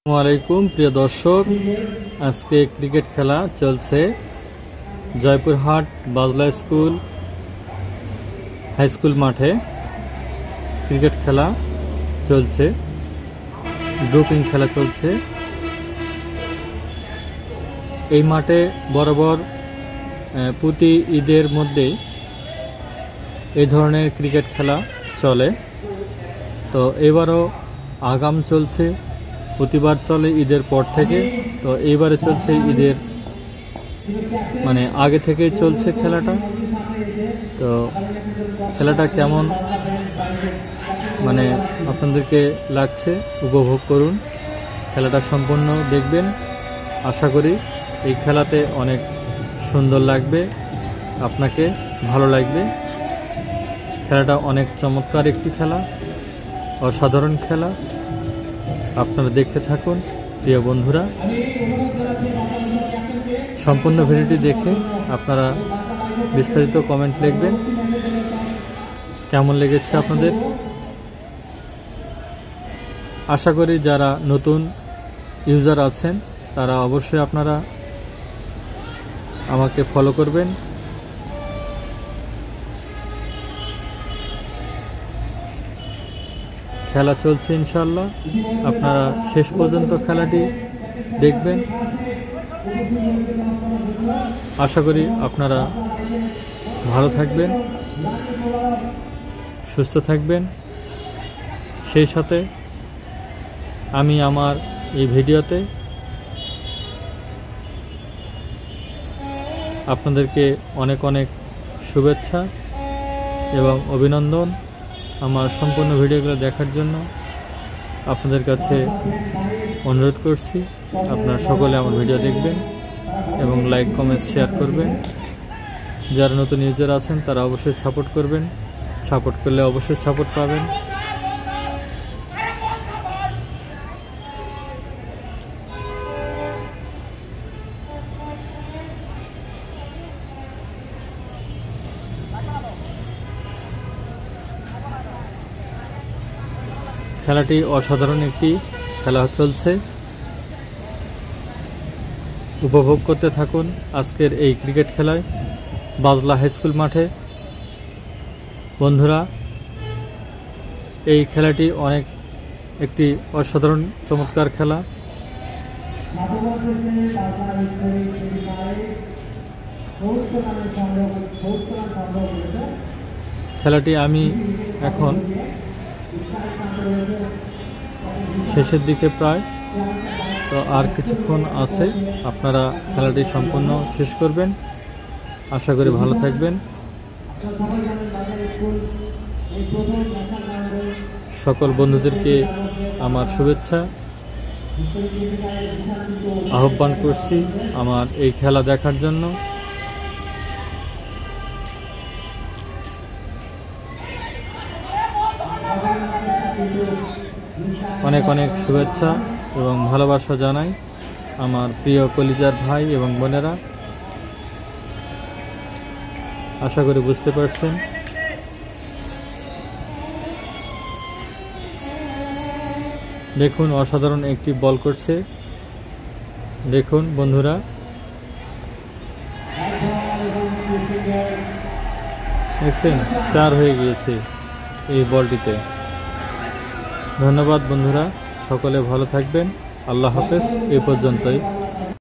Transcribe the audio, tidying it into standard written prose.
আসসালামাইকুম প্রিয় দর্শক, আজকে ক্রিকেট খেলা চলছে Joypurhat Bajla school high school মাঠে। ক্রিকেট খেলা চলছে, গ্রুপিং খেলা চলছে। এই মাঠে বরাবর প্রতি ঈদের মধ্যে এই ধরনের ক্রিকেট খেলা চলে। তো এবারও আগাম চলছে, প্রতিবার চলে ঈদের পর থেকে। তো এইবারে চলছে ঈদের আগে থেকেই চলছে খেলাটা। তো খেলাটা কেমন আপনাদেরকে লাগছে উপভোগ করুন, খেলাটা সম্পূর্ণ দেখবেন। আশা করি এই খেলাতে অনেক সুন্দর লাগবে, আপনাকে ভালো লাগবে। খেলাটা অনেক চমৎকার একটি খেলা, অসাধারণ খেলা। আপনারা দেখতে থাকুন প্রিয় বন্ধুরা। সম্পূর্ণ ভিডিওটি দেখে আপনারা বিস্তারিত কমেন্ট লিখবেন, কেমন লেগেছে আপনাদের। আশা করি যারা নতুন ইউজার আছেন তারা অবশ্যই আপনারা আমাকে ফলো করবেন। খেলা চলছে, ইনশাআল্লাহ আপনারা শেষ পর্যন্ত খেলাটি দেখবেন। আশা করি আপনারা ভালো থাকবেন, সুস্থ থাকবেন। সেই সাথে আমি আমার এই ভিডিওতে আপনাদেরকে অনেক অনেক শুভেচ্ছা এবং অভিনন্দন। আমার সম্পূর্ণ ভিডিওগুলো দেখার জন্য আপনাদের কাছে অনুরোধ করছি, আপনারা সকলে আমার ভিডিও দেখবেন এবং লাইক কমেন্ট শেয়ার করবেন। যারা নতুন ইউজার আছেন তারা অবশ্যই সাপোর্ট করবেন, সাপোর্ট করলে অবশ্যই সাপোর্ট পাবেন। খেলাটি অসাধারণ একটি খেলা চলছে, উপভোগ করতে থাকুন আজকের এই ক্রিকেট খেলায় বাজলা হাই স্কুল মাঠে। বন্ধুরা, এই খেলাটি অনেক একটি অসাধারণ চমৎকার খেলা। খেলাটি আমি এখন শেষের দিকে প্রায়, তো আর কিছুক্ষণ আছে, আপনারা খেলাটি সম্পূর্ণ শেষ করবেন। আশা করি ভালো থাকবেন। সকল বন্ধুদেরকে আমার শুভেচ্ছা আহ্বান করছি আমার এই খেলা দেখার জন্য। অনেক অনেক শুভেচ্ছা এবং ভালোবাসা জানাই আমার প্রিয় কলিজার ভাই এবং বোনেরা। আশা করি বুঝতে পারছেন। দেখুন অসাধারণ একটি বল করছে, দেখুন বন্ধুরা। দেখছেন 4 হয়ে গিয়েছে এই বলটিতে। ধন্যবাদ বন্ধুরা, সকলে ভালো থাকবেন। আল্লাহ হাফেজ। এই পর্যন্তই।